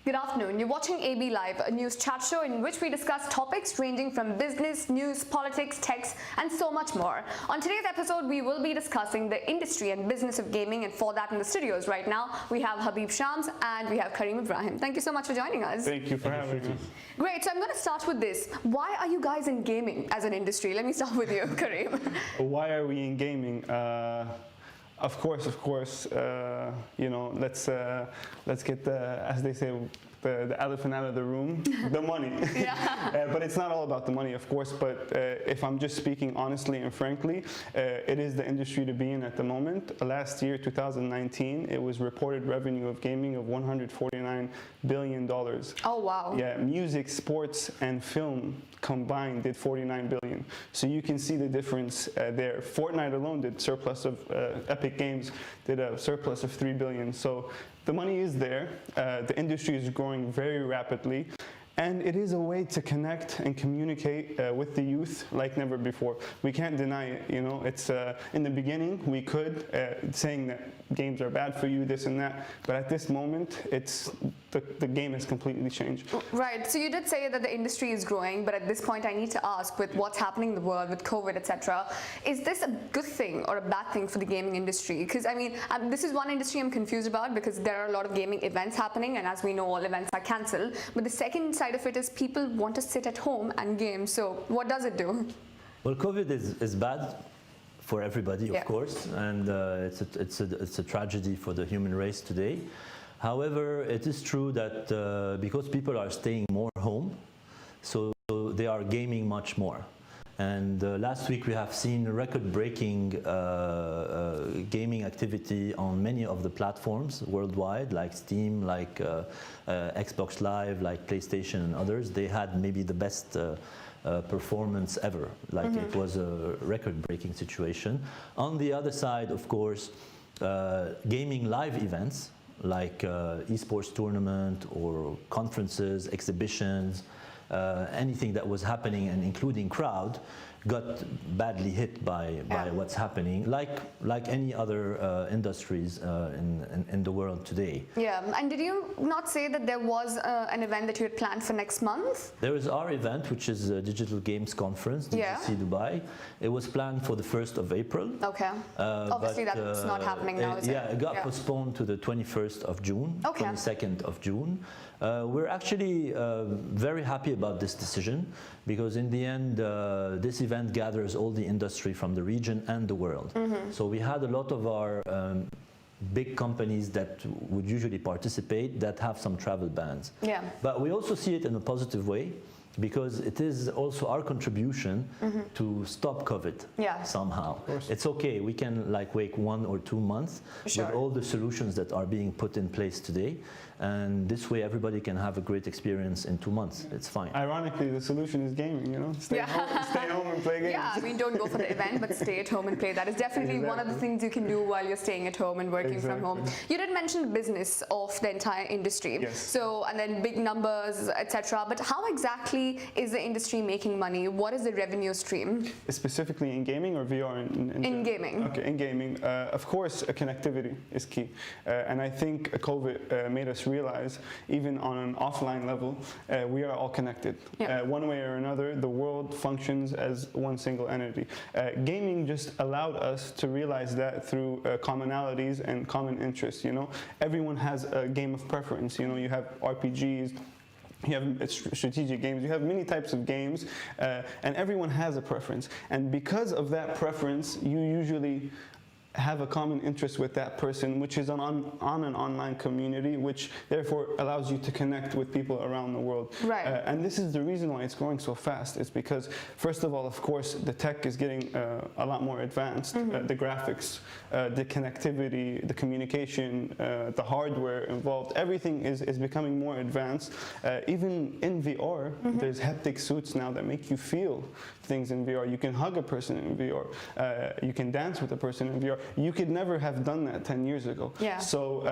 Good afternoon. You're watching AB Live, a news chat show in which we discuss topics ranging from business, news, politics, tech, and so much more. On today's episode, we will be discussing the industry and business of gaming, and for that in the studios right now, we have Habib Shams and we have Kareem Ibrahim. Thank you so much for joining us. Thank you for having us. Great. So I'm going to start with this. Why are you guys in gaming as an industry? Let me start with you, Kareem. Why are we in gaming? Of course, you know, let's get the, as they say, the elephant out of the room, the money. Yeah. But it's not all about the money, of course, but if I'm just speaking honestly and frankly, it is the industry to be in at the moment. Last year, 2019, it was reported revenue of gaming of $149 billion. Oh, wow. Yeah, music, sports, and film combined did 49 billion. So you can see the difference there. Fortnite alone did surplus of, Epic Games did a surplus of 3 billion. So the money is there. The industry is growing very rapidly. And it is a way to connect and communicate with the youth like never before. We can't deny it, you know. It's in the beginning we could saying that games are bad for you, this and that. But at this moment, it's the game has completely changed. Right. So you did say that the industry is growing, but at this point, I need to ask, with what's happening in the world, with COVID, etc., is this a good thing or a bad thing for the gaming industry? Because I mean, this is one industry I'm confused about because there are a lot of gaming events happening, and as we know, all events are cancelled. But the second side of it is people want to sit at home and game. So what does it do? Well, COVID is bad for everybody, of course, and it's a tragedy for the human race today. However, it is true that because people are staying more home, so they are gaming much more. And last week we have seen record-breaking gaming activity on many of the platforms worldwide, like Steam, like Xbox Live, like PlayStation and others. They had maybe the best performance ever. Like it was a record-breaking situation. On the other side, of course, gaming live events like esports tournament or conferences, exhibitions, anything that was happening and including crowd got badly hit by what's happening, like any other industries in the world today. Yeah, and did you not say that there was an event that you had planned for next month? There is our event, which is a Digital Games Conference, DGC Dubai. It was planned for the 1st of April. Okay. Obviously that's not happening now, is it? Yeah, it got postponed to the 21st of June, 22nd of June. We're actually very happy about this decision because in the end, this event gathers all the industry from the region and the world. So we had a lot of our big companies that would usually participate that have some travel bans. Yeah. But we also see it in a positive way because it is also our contribution to stop COVID somehow. It's okay, we can like wait 1 or 2 months with all the solutions that are being put in place today, and this way everybody can have a great experience in 2 months. It's fine. Ironically, the solution is gaming, you know? Stay home and play games. Yeah, I mean, don't go for the event, but stay at home and play. That is definitely one of the things you can do while you're staying at home and working from home. You did mention the business of the entire industry. Yes. So, and then big numbers, etc. But how exactly is the industry making money? What is the revenue stream? Specifically in gaming or VR? In gaming. Okay, in gaming. Of course, connectivity is key. And I think COVID made us realize, even on an offline level, we are all connected. One way or another, the world functions as one single entity. Gaming just allowed us to realize that through commonalities and common interests, you know? Everyone has a game of preference, you know? You have RPGs, you have strategic games, you have many types of games, and everyone has a preference. And because of that preference, you usually have a common interest with that person, which is on an online community, which therefore allows you to connect with people around the world. Right. And this is the reason why it's growing so fast. It's because, first of all, of course, the tech is getting a lot more advanced. The graphics, the connectivity, the communication, the hardware involved, everything is becoming more advanced. Even in VR, there's haptic suits now that make you feel things in VR. You can hug a person in VR. You can dance with a person in VR. You could never have done that 10 years ago. Yeah. So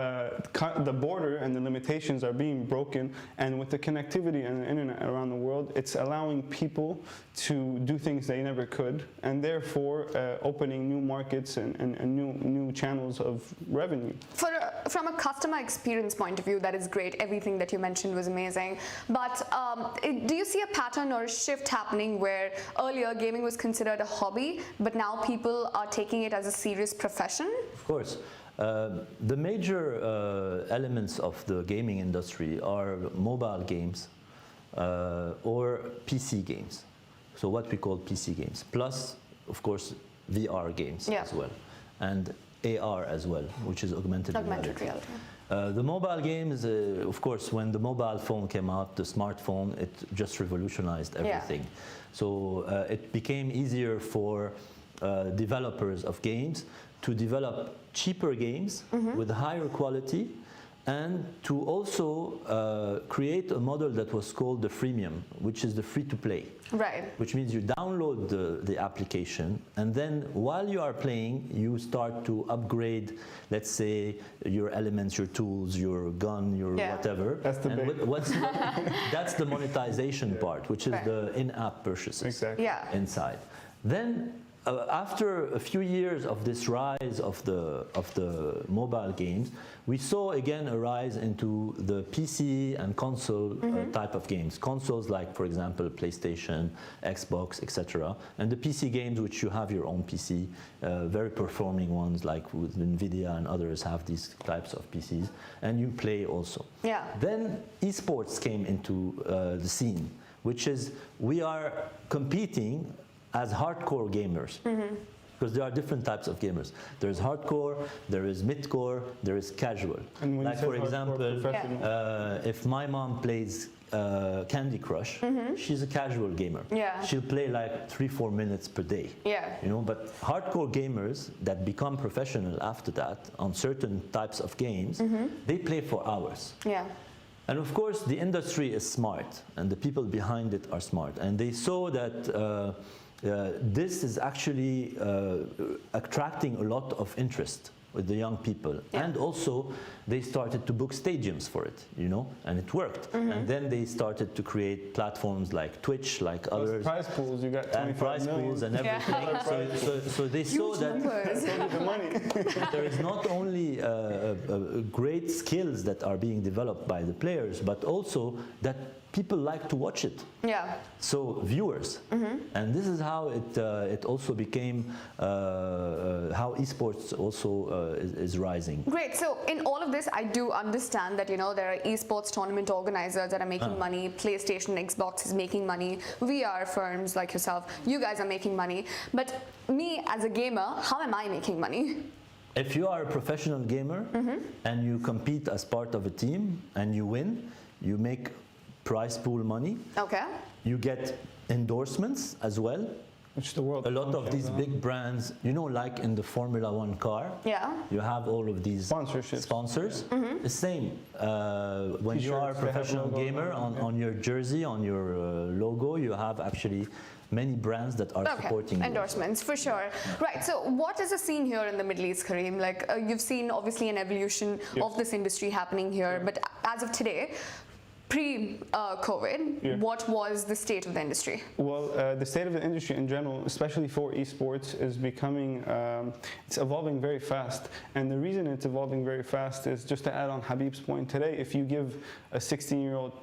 the border and the limitations are being broken, and with the connectivity and the internet around the world, world, it's allowing people to do things they never could, and therefore opening new markets and new channels of revenue. From a customer experience point of view, that is great. Everything that you mentioned was amazing. But do you see a pattern or a shift happening where earlier gaming was considered a hobby, but now people are taking it as a serious profession? Of course. The major elements of the gaming industry are mobile games or PC games. So what we call PC games, plus, of course, VR games as well, and AR as well, which is augmented reality. The mobile games, of course, when the mobile phone came out, the smartphone, it just revolutionized everything. So it became easier for developers of games to develop cheaper games with higher quality, and to also create a model that was called the freemium, which is the free-to-play. Right. Which means you download the application, and then while you are playing, you start to upgrade, let's say, your elements, your tools, your gun, your whatever. That's the that's the monetization part, which is the in-app purchases inside. Then after a few years of this rise of the mobile games, we saw again a rise into the PC and console type of games. Consoles like, for example, PlayStation, Xbox, etc. And the PC games, which you have your own PC, very performing ones like with NVIDIA and others have these types of PCs, and you play also. Yeah. Then esports came into the scene, which is we are competing as hardcore gamers, because there are different types of gamers. There is hardcore, there is midcore, there is casual. And like for example, if my mom plays Candy Crush, she's a casual gamer. She'll play like 3-4 minutes per day. You know, but hardcore gamers that become professional after that on certain types of games, they play for hours. And of course, the industry is smart, and the people behind it are smart, and they saw that this is actually attracting a lot of interest with the young people, and also they started to book stadiums for it, you know, and it worked. And then they started to create platforms like Twitch, like others. Prize pools, you got 25 prize million. pools and everything. So they saw that there is not only great skills that are being developed by the players, but also that people like to watch it. So viewers, and this is how it also became how esports also is rising. Great. So in all of this, I do understand that, you know, there are esports tournament organizers that are making money. PlayStation, Xbox is making money. VR firms like yourself, you guys are making money. But me as a gamer, how am I making money? If you are a professional gamer and you compete as part of a team and you win, you make prize pool money. You get endorsements as well. Which the world a lot of these big brands, you know, like in the Formula One car, you have all of these sponsors. The same. When you are a professional gamer, on your jersey, on your logo, you have actually many brands that are supporting you. Endorsements, for sure. Right, so what is the scene here in the Middle East, Kareem? Like, you've seen obviously an evolution of this industry happening here, but as of today, pre-COVID, what was the state of the industry? Well, the state of the industry in general, especially for esports, is becoming, it's evolving very fast. And the reason it's evolving very fast is, just to add on Habib's point, today, if you give a 16-year-old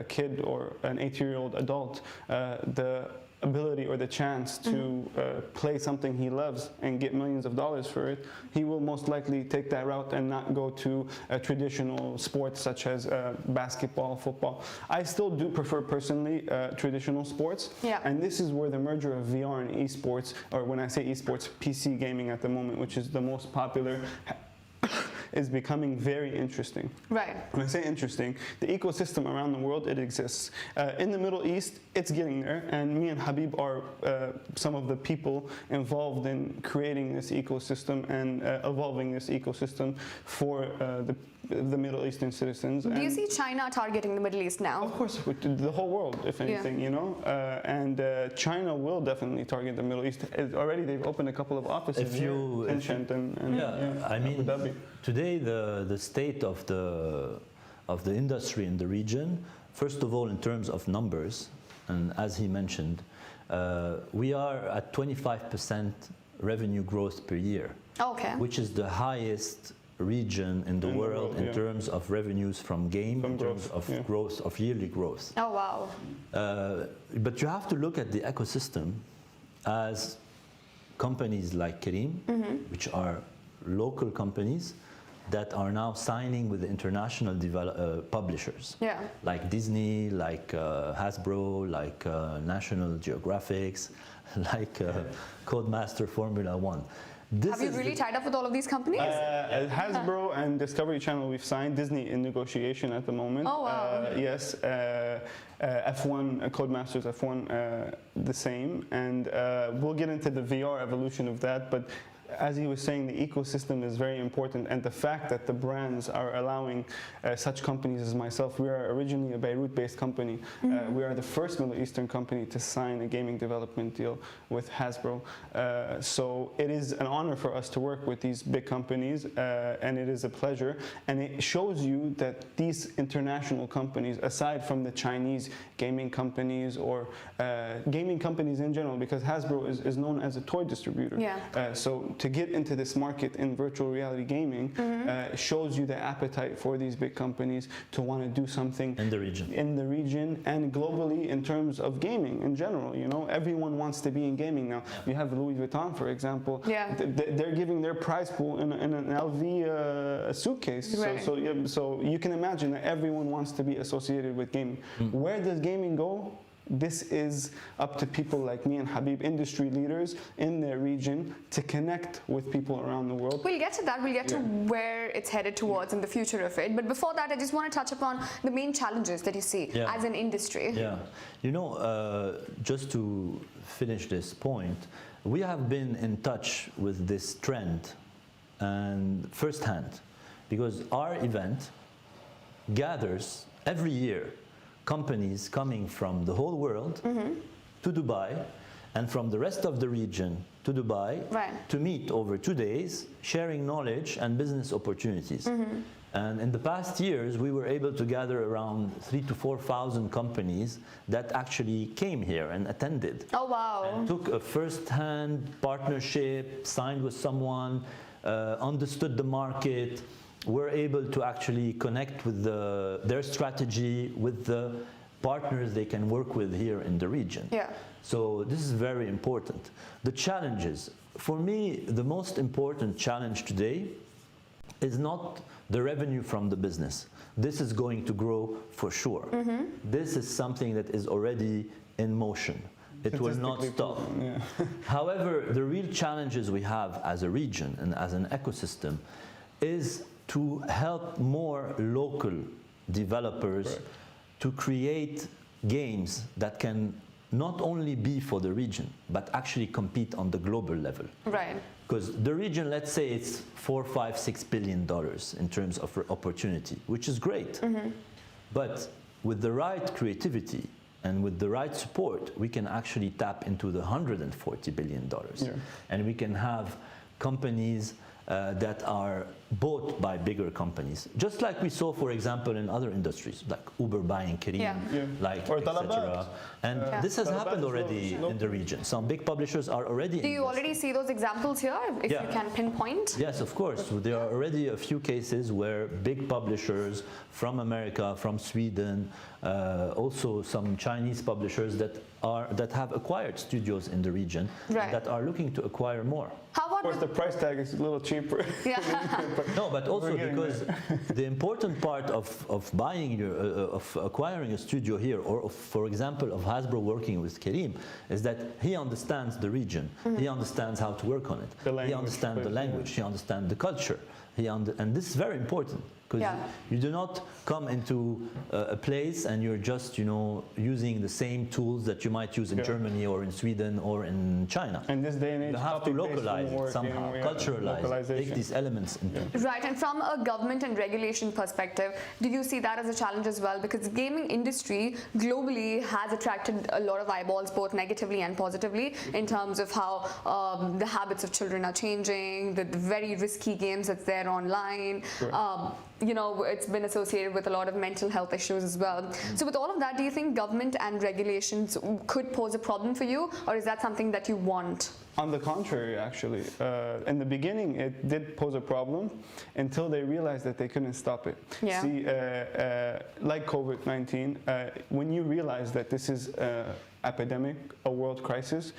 kid or an 18-year-old adult the ability or the chance to play something he loves and get millions of dollars for it, he will most likely take that route and not go to traditional sports such as basketball, football. I still do prefer personally traditional sports, and this is where the merger of VR and esports, or when I say esports, PC gaming at the moment, which is the most popular, is becoming very interesting. Right. When I say interesting, the ecosystem around the world, it exists. In the Middle East, it's getting there, and me and Habib are some of the people involved in creating this ecosystem and evolving this ecosystem for the Middle Eastern citizens. Do you see China targeting the Middle East now? Of course, the whole world, if anything, you know. And China will definitely target the Middle East. Already, they've opened a couple of offices here, Tencent and I mean, Abu Dhabi. Today, the state of the industry in the region, first of all, in terms of numbers, and as he mentioned, we are at 25% revenue growth per year, Okay. which is the highest region in the world in terms of revenues from game, in terms of growth, of yearly growth. Oh, wow. But you have to look at the ecosystem as companies like Careem, which are local companies that are now signing with international publishers, like Disney, like Hasbro, like National Geographics, like Codemaster Formula One. Have you really tied up with all of these companies? Hasbro and Discovery Channel, we've signed. Disney in negotiation at the moment. Oh, wow. Yes. F1, Codemasters F1, the same. And we'll get into the VR evolution of that. But as he was saying, the ecosystem is very important, and the fact that the brands are allowing such companies as myself. We are originally a Beirut-based company. We are the first Middle Eastern company to sign a gaming development deal with Hasbro. So it is an honor for us to work with these big companies, and it is a pleasure. And it shows you that these international companies, aside from the Chinese gaming companies or gaming companies in general, because Hasbro is known as a toy distributor. So to get into this market in virtual reality gaming shows you the appetite for these big companies to want to do something in the region and globally in terms of gaming in general. You know, everyone wants to be in gaming now. You have Louis Vuitton, for example. They're giving their prize pool in an LV suitcase. So you can imagine that everyone wants to be associated with gaming. Where does gaming go? This is up to people like me and Habib, industry leaders in their region, to connect with people around the world. We'll get to that. We'll get to where it's headed towards and the future of it. But before that, I just want to touch upon the main challenges that you see as an industry. Yeah. You know, just to finish this point, we have been in touch with this trend and firsthand, because our event gathers every year companies coming from the whole world to Dubai, and from the rest of the region to Dubai to meet over 2 days, sharing knowledge and business opportunities. And in the past years, we were able to gather around 3,000 to 4,000 companies that actually came here and attended. Oh, wow. And took a first-hand partnership, signed with someone, understood the market, were able to actually connect with their strategy, with the partners they can work with here in the region. So this is very important. The challenges, for me, the most important challenge today is not the revenue from the business. This is going to grow for sure. This is something that is already in motion. It will not stop. However, the real challenges we have as a region and as an ecosystem is to help more local developers to create games that can not only be for the region, but actually compete on the global level. Because the region, let's say it's $4, $5, $6 billion in terms of opportunity, which is great. But with the right creativity and with the right support, we can actually tap into the $140 billion. And we can have companies that are bought by bigger companies, just like we saw, for example, in other industries, like Uber buying Careem, like etc. And this has happened already in the region. Some big publishers are already. Do you already see those examples here, if you can pinpoint? Yes, of course. There are already a few cases where big publishers from America, from Sweden, also some Chinese publishers that have acquired studios in the region that are looking to acquire more. Of course, the price tag is a little cheaper. No, but also because the important part of buying of acquiring a studio here, or for example, of Hasbro working with Careem, is that he understands the region, he understands how to work on it, he understands the language, he understands the culture, and this is very important. Because you do not come into a place and you're just, using the same tools that you might use in Germany or in Sweden or in China. And this day and age, you have to localize it somehow, culturalize it, take these elements into. Right, and from a government and regulation perspective, do you see that as a challenge as well? Because the gaming industry globally has attracted a lot of eyeballs, both negatively and positively, in terms of how the habits of children are changing, the very risky games that's there online. it's been associated with a lot of mental health issues as well. So with all of that, do you think government and regulations could pose a problem for you, or is that something that you want? On the contrary, actually. In the beginning, it did pose a problem until they realized that they couldn't stop it. Yeah. See, like COVID-19, when you realize that this is epidemic, a world crisis,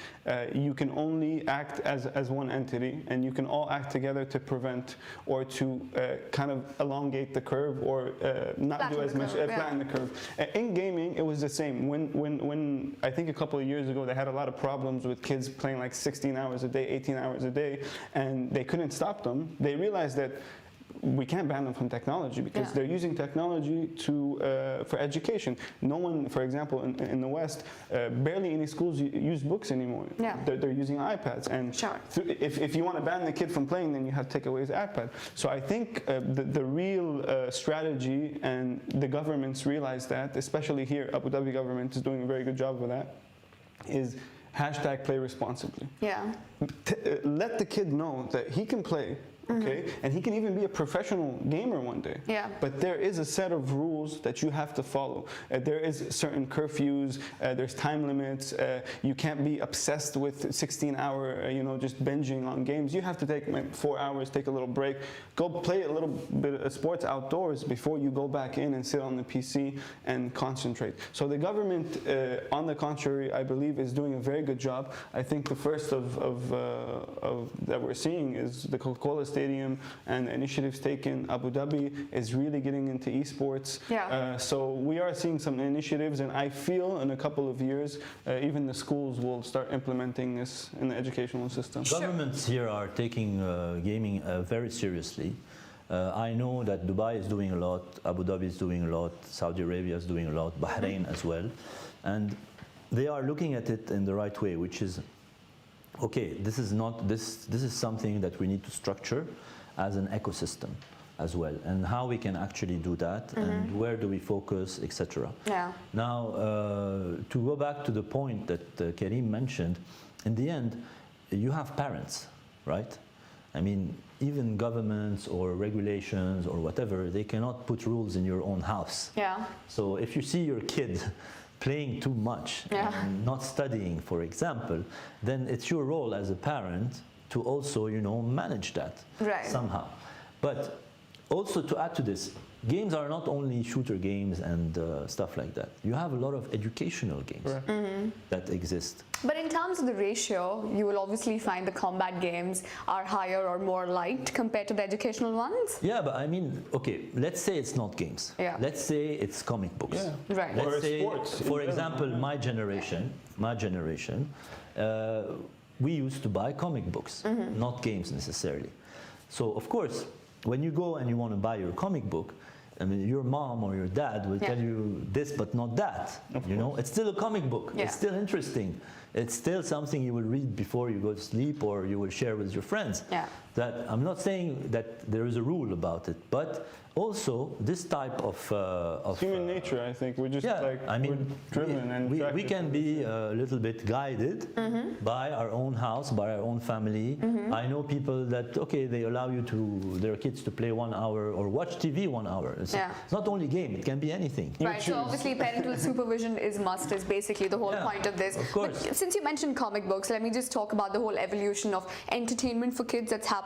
you can only act as one entity, and you can all act together to prevent or to kind of elongate the curve or not Flatten do as the much, curve, flatten the curve. In gaming, it was the same. When I think a couple of years ago, they had a lot of problems with kids playing like 16 hours a day, 18 hours a day, and they couldn't stop them. They realized that we can't ban them from technology because they're using technology for education. No one, for example, in the West, barely any schools use books anymore. Yeah. They're using iPads. And Sure. if you want to ban the kid from playing, then you have to take away his iPad. So I think the real strategy, and the governments realize that, especially here, Abu Dhabi government is doing a very good job with that, is #play responsibly. Yeah. Let the kid know that he can play, okay, and he can even be a professional gamer one day. Yeah. But there is a set of rules that you have to follow. There is certain curfews. There's time limits. You can't be obsessed with 16-hour, just binging on games. You have to take 4 hours, take a little break, go play a little bit of sports outdoors before you go back in and sit on the PC and concentrate. So the government, on the contrary, I believe, is doing a very good job. I think the first of that we're seeing is the Coca-Cola Stadium and initiatives taken. Abu Dhabi is really getting into esports. Yeah. So we are seeing some initiatives, and I feel in a couple of years, even the schools will start implementing this in the educational system. Governments here are taking gaming very seriously. I know that Dubai is doing a lot, Abu Dhabi is doing a lot, Saudi Arabia is doing a lot, Bahrain as well. And they are looking at it in the right way, which is, okay, this is something that we need to structure as an ecosystem as well, and how we can actually do that, and where do we focus, etc. Yeah. Now, to go back to the point that Karim mentioned, in the end, you have parents, right? I mean, even governments or regulations or whatever, they cannot put rules in your own house. Yeah. So if you see your kid playing too much and not studying, for example, then it's your role as a parent to also, manage that somehow. But also to add to this, games are not only shooter games and stuff like that. You have a lot of educational games that exist. But in terms of the ratio, you will obviously find the combat games are higher or more liked compared to the educational ones. Yeah, but I mean, okay, let's say it's not games. Yeah. Let's say it's comic books. Yeah. Right. Let's Or say, sports. for example, my generation, we used to buy comic books, not games necessarily. So of course, when you go and you want to buy your comic book, I mean, your mom or your dad will tell you this, but not that. It's still a comic book. Yeah. It's still interesting. It's still something you will read before you go to sleep, or you will share with your friends. Yeah. That I'm not saying that there is a rule about it, but also this type of Human nature, I think. We're just we're driven and we attracted can to be a little bit guided by our own house, by our own family. I know people that, okay, they allow their kids to play 1 hour or watch TV 1 hour. It's not only game, it can be anything. Right, so obviously parental supervision is basically the whole point of this. Of course. But since you mentioned comic books, let me just talk about the whole evolution of entertainment for kids that's happened.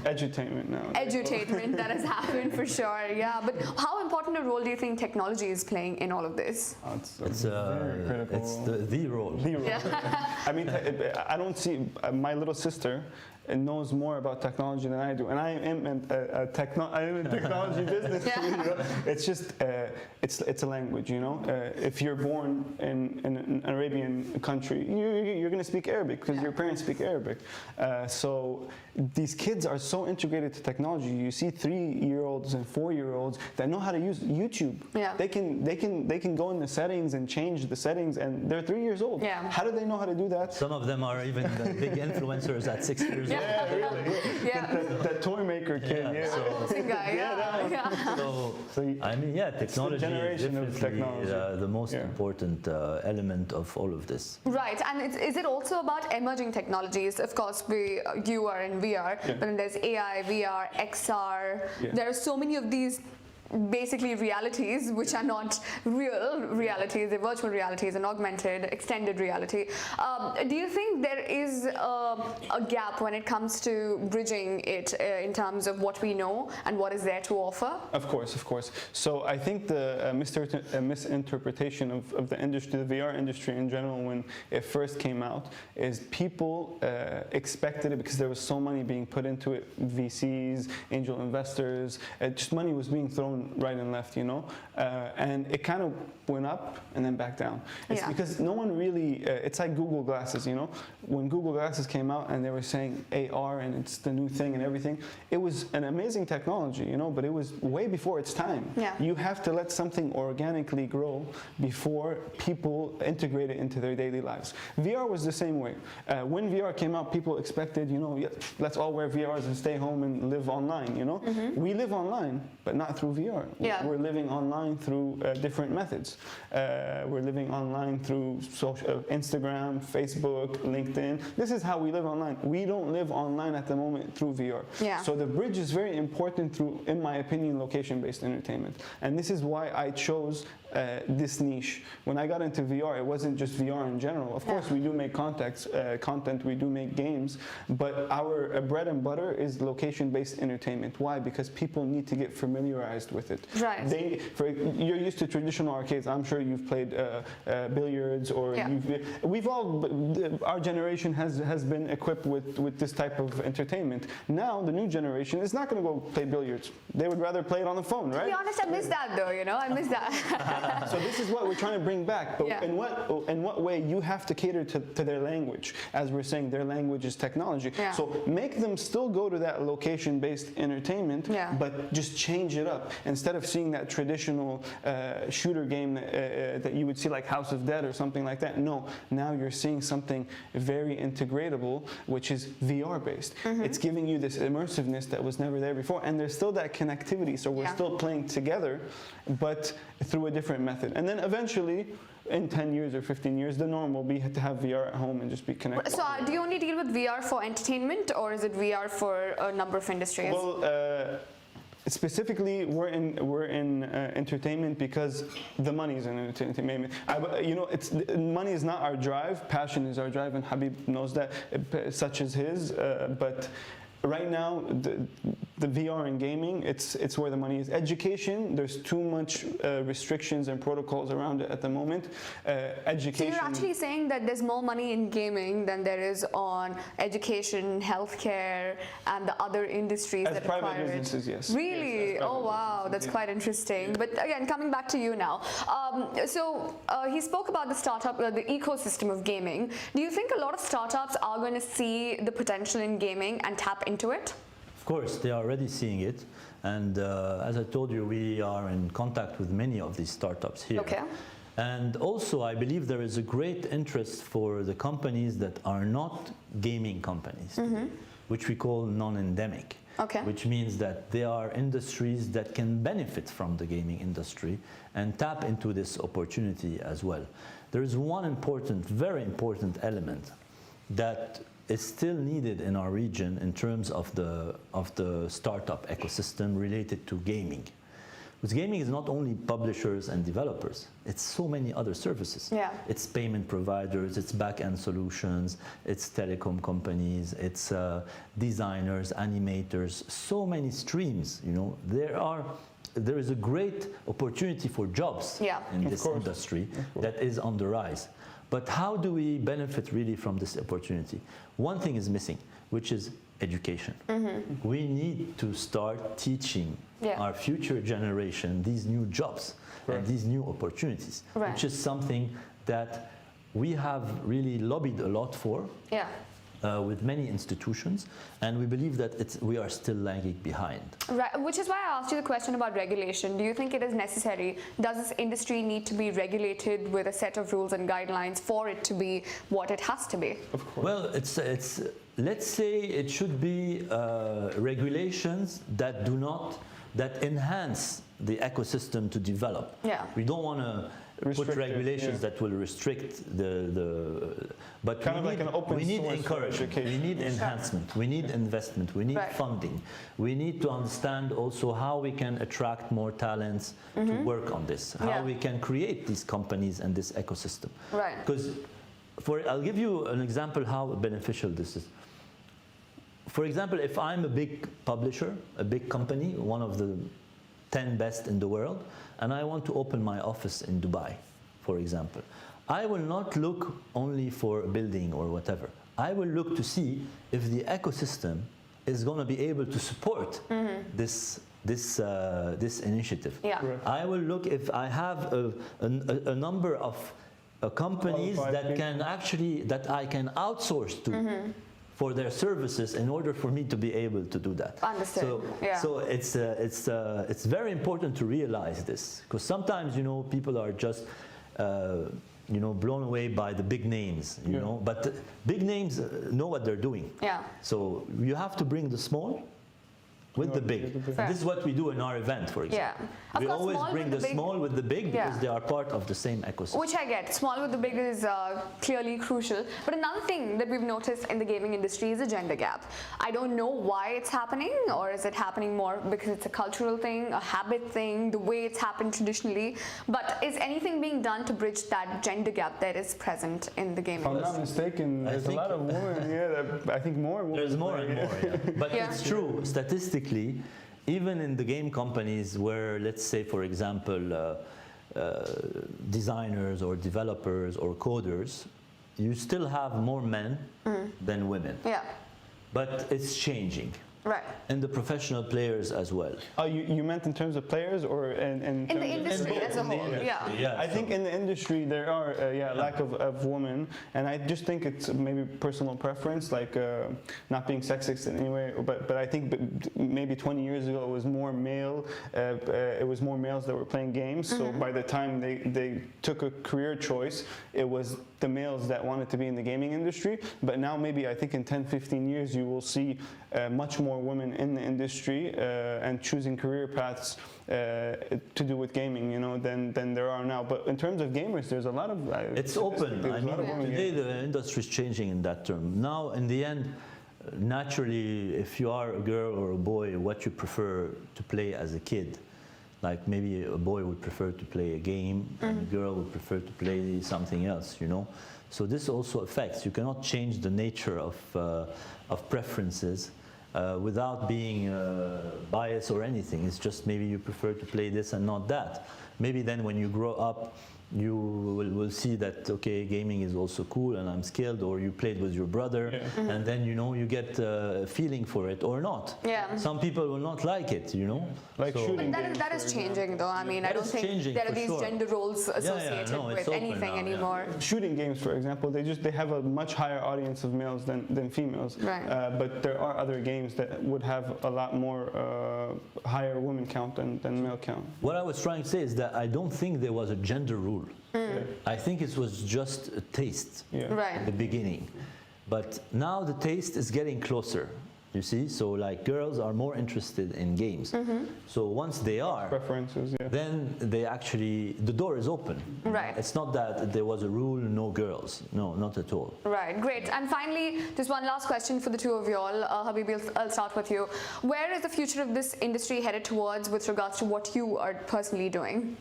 edutainment now. Edutainment that has happened for sure, yeah. But how important a role do you think technology is playing in all of this? It's very critical. It's the role. The role. I mean, I don't see my little sister knows more about technology than I do, and I am in a technology business. It's just it's a language, If you're born in an Arabian country, you're going to speak Arabic because your parents speak Arabic. So these kids are so integrated to technology. You see 3-year-olds and 4-year-olds that know how to use YouTube. Yeah. They can go in the settings and change the settings, and they're 3 years old. Yeah. How do they know how to do that? Some of them are even big influencers at 6 years old. Yeah, really. Yeah. That toy maker kid. So I mean, technology is generation of definitely technology. the most important element of all of this. Right, and is it also about emerging technologies? Of course, you are in VR, but then there's AI, VR, XR. There are so many of these basically realities which are not real realities, they're virtual realities and augmented, extended reality. Do you think there is a gap when it comes to bridging it in terms of what we know and what is there to offer? Of course, of course. So I think the misinterpretation of the industry, the VR industry in general, when it first came out, is people expected it because there was so money being put into it, VCs, angel investors, just money was being thrown right and left, you know, and it kind of went up and then back down. It's because no one really, it's like Google Glasses, you know, when Google Glasses came out and they were saying AR and it's the new thing and everything, it was an amazing technology, you know, but it was way before its time. Yeah. You have to let something organically grow before people integrate it into their daily lives. VR was the same way. When VR came out, people expected, you know, yeah, let's all wear VRs and stay home and live online, you know. We live online, but not through VR. Yeah. We're living online through different methods. We're living online through social, Instagram, Facebook, LinkedIn. This is how we live online. We don't live online at the moment through VR. Yeah. So the bridge is very important through, in my opinion, location-based entertainment. And this is why I chose this niche. When I got into VR, it wasn't just VR in general. Of course, we do make content, we do make games, but our bread and butter is location-based entertainment. Why? Because people need to get familiarized with it. Right. You're used to traditional arcades. I'm sure you've played billiards, or we've all, our generation has been equipped with this type of entertainment. Now the new generation is not going to go play billiards. They would rather play it on the phone, right? To be honest, I miss that though, you know, I miss that. So this is what we're trying to bring back, but in what way you have to cater to their language. As we're saying, their language is technology. Yeah. So make them still go to that location-based entertainment, but just change it up. Instead of seeing that traditional shooter game that you would see like House of Dead or something like that, no, now you're seeing something very integratable, which is VR-based. It's giving you this immersiveness that was never there before, and there's still that connectivity, so we're still playing together, but through a different method. And then eventually, in 10 years or 15 years, the norm will be to have VR at home and just be connected. So do you only deal with VR for entertainment, or is it VR for a number of industries? Well, specifically, we're in entertainment because the money is in entertainment. You know, money is not our drive. Passion is our drive, and Habib knows that, such as his. But right now, the VR and gaming, it's where the money is. Education, there's too much restrictions and protocols around it at the moment. Education. So you're actually saying that there's more money in gaming than there is on education, healthcare, and the other industries that require it. As private businesses, yes. Really? Yes, oh wow, that's quite interesting. But again, coming back to you now. He spoke about the startup, the ecosystem of gaming. Do you think a lot of startups are going to see the potential in gaming and tap into it? Of course, they are already seeing it, and as I told you, we are in contact with many of these startups here. Okay. And also, I believe there is a great interest for the companies that are not gaming companies, which we call non-endemic. Okay. Which means that there are industries that can benefit from the gaming industry and tap into this opportunity as well. There is one important, very important element that is still needed in our region in terms of the startup ecosystem related to gaming. Because gaming is not only publishers and developers, it's so many other services. Yeah. It's payment providers, it's back-end solutions, it's telecom companies, it's designers, animators, so many streams, you know. There is a great opportunity for jobs in this industry that is on the rise. But how do we benefit really from this opportunity? One thing is missing, which is education. We need to start teaching our future generation these new jobs and these new opportunities, which is something that we have really lobbied a lot for. With many institutions, and we believe that we are still lagging behind. Right, which is why I asked you the question about regulation. Do you think it is necessary? Does this industry need to be regulated with a set of rules and guidelines for it to be what it has to be? Of course. Well, let's say it should be regulations that enhance the ecosystem to develop. Yeah. We don't want to put Restricted, regulations yeah. that will restrict but Kind of like an open we need source for encouragement, we education. need enhancement, we need investment, we need Right. funding, we need to understand also how we can attract more talents to work on this, how Yeah. we can create these companies and this ecosystem. Right. Because I'll give you an example how beneficial this is. For example, if I'm a big publisher, a big company, one of the 10 best in the world, and I want to open my office in Dubai, for example, I will not look only for a building or whatever. I will look to see if the ecosystem is going to be able to support this initiative. Yeah. Correct. I will look if I have a number of companies Qualified that people. can actually, that I can outsource to for their services in order for me to be able to do that. Understood. So, Yeah. so it's very important to realize this, because sometimes, you know, people are just you know, blown away by the big names, you Yeah. know, but the big names know what they're doing. Yeah. So you have to bring the small with the big. Fair. This is what we do in our event, for example. Yeah. Of We course, always small bring with the the big- small with the big because Yeah. they are part of the same ecosystem. Which I get. Small with the big is clearly crucial. But another thing that we've noticed in the gaming industry is a gender gap. I don't know why it's happening, or is it happening more because it's a cultural thing, a habit thing, the way it's happened traditionally. But is anything being done to bridge that gender gap that is present in the gaming If I'm industry? not mistaken, I there's a think- lot of women. Yeah, I think more women. There's more and more, yeah. But Yeah. it's true, statistically, even in the game companies where, let's say, for example, designers or developers or coders, you still have more men than women. Yeah. But it's changing. Right. And the professional players as well. Oh, you meant in terms of players or in In the terms of- industry as a whole. Yeah. I think in the industry there are lack of women, and I just think it's maybe personal preference, like not being sexist in any way. But I think maybe 20 years ago it was more male. It was more males that were playing games. So by the time they took a career choice, it was the males that wanted to be in the gaming industry. But now maybe I think in 10, 15 years you will see much more women in the industry and choosing career paths to do with gaming, you know, than there are now. But in terms of gamers, there's a lot of It's open. there's I a mean, lot of women today gamers. the industry is changing in that term. Now, in the end, naturally, if you are a girl or a boy, what you prefer to play as a kid, like maybe a boy would prefer to play a game and a girl would prefer to play something else, you know. So this also affects. You cannot change the nature of preferences without being biased or anything. It's just maybe you prefer to play this and not that. Maybe then when you grow up, you will see that, okay, gaming is also cool and I'm skilled, or you played with your brother, and then, you know, you get a feeling for it or not. Yeah. Some people will not like it, you know. Like shooting. But that is changing though. I mean, I That don't is think changing there are for these sure. gender roles associated no, it's with open anything now, yeah. anymore. Shooting games, for example, they have a much higher audience of males than females. Right. But there are other games that would have a lot more higher women count than male count. What I was trying to say is that I don't think there was a gender rule. I think it was just a taste Yeah. Right. at the beginning. But now the taste is getting closer, you see? So like girls are more interested in games. So once they are, Preferences, yeah. then they actually, the door is open. Right. It's not that there was a rule, no girls. No, not at all. Right, great. And finally, just one last question for the two of you all. Habibi, I'll start with you. Where is the future of this industry headed towards with regards to what you are personally doing?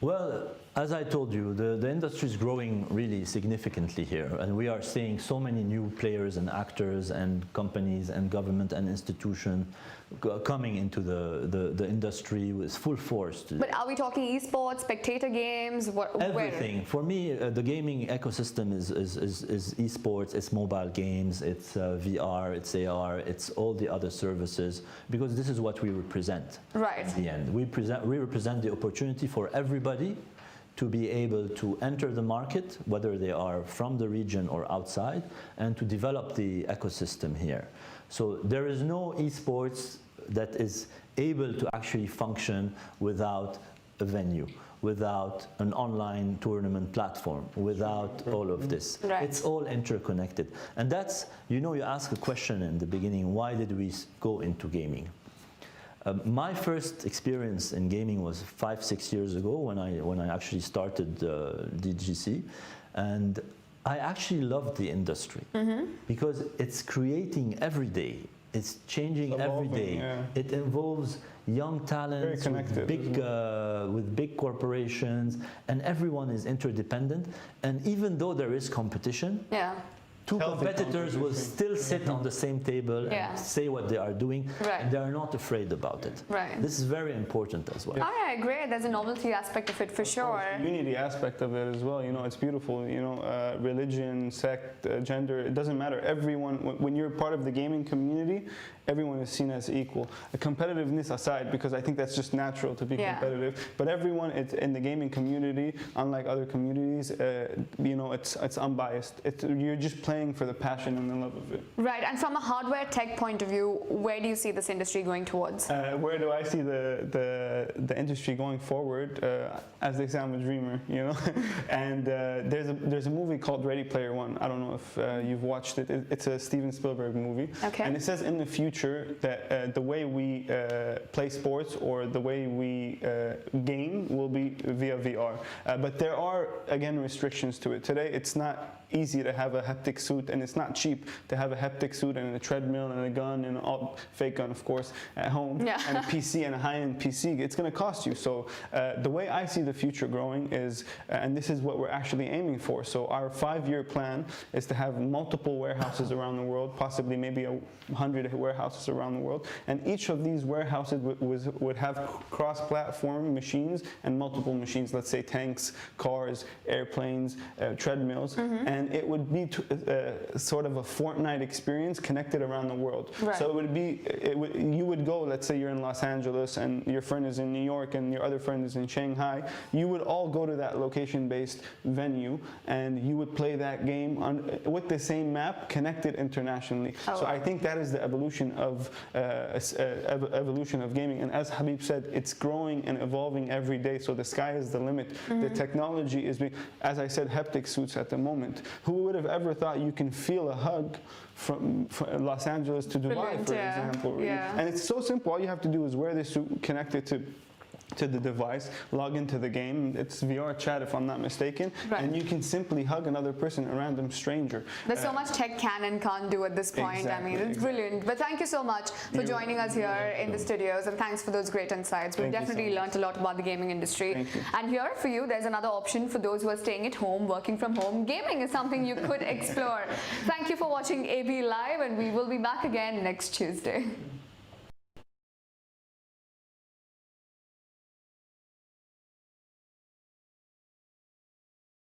Well, as I told you, the industry is growing really significantly here, and we are seeing so many new players and actors and companies and government and institutions coming into the industry with full force. But are we talking esports, spectator games? Everything. For me, the gaming ecosystem is esports, it's mobile games, it's VR, it's AR, it's all the other services, because this is what we represent. Right. At the end, we represent the opportunity for everybody to be able to enter the market, whether they are from the region or outside, and to develop the ecosystem here. So there is no esports that is able to actually function without a venue, without an online tournament platform, without all of this. Right. It's all interconnected. And that's, you know, you asked a question in the beginning, why did we go into gaming? My first experience in gaming was 5-6 years ago when I actually started DGC, and I actually loved the industry because it's creating every day. It's changing every day. Yeah. It involves young talents with big corporations, and everyone is interdependent. And even though there is competition, two competitors will still sit on the same table and say what they are doing, and they are not afraid about it. This is very important as well. All right, great. There's a novelty aspect of it for sure. The unity aspect of it as well. You know, it's beautiful. You know, religion, sect, gender, it doesn't matter. Everyone, when you're part of the gaming community, everyone is seen as equal. Competitiveness aside, because I think that's just natural to be competitive, but everyone in the gaming community, unlike other communities, you know, it's unbiased. You're just playing for the passion and the love of it. Right, and from a hardware tech point of view, where do you see this industry going towards? Where do I see the industry going forward? As they say, I'm a dreamer, you know. And there's a movie called Ready Player One. I don't know if you've watched it. It's a Steven Spielberg movie. Okay. And it says in the future that the way we play sports or the way we game will be via VR. But there are, again, restrictions to it. Today, it's not easy to have a haptic suit, and it's not cheap to have a haptic suit and a treadmill and a gun and all fake gun, of course, at home, and a PC and a high-end PC. It's going to cost you. So the way I see the future growing is, and this is what we're actually aiming for. So our 5-year plan is to have multiple warehouses around the world, possibly maybe 100 warehouses around the world, and each of these warehouses would have cross-platform machines and multiple machines. Let's say tanks, cars, airplanes, treadmills. And it would be sort of a Fortnite experience connected around the world. So it would be, you would go, let's say you're in Los Angeles and your friend is in New York and your other friend is in Shanghai. You would all go to that location-based venue and you would play that game with the same map connected internationally. So I think that is the evolution of gaming. And as Habib said, it's growing and evolving every day. So the sky is the limit. The technology is being, as I said, haptic suits at the moment. Who would have ever thought you can feel a hug from Los Angeles to Dubai, for example? Really? And it's so simple. All you have to do is wear this suit, connect it to the device, log into the game. It's VR chat, if I'm not mistaken, and you can simply hug another person, a random stranger. There's so much tech can and can't do at this point. I mean, it's brilliant. But thank you so much for joining us here in the studios, and thanks for those great insights. We've definitely learned a lot about the gaming industry. And here for you, there's another option for those who are staying at home, working from home. Gaming is something you could explore. Thank you for watching AB Live, and we will be back again next Tuesday.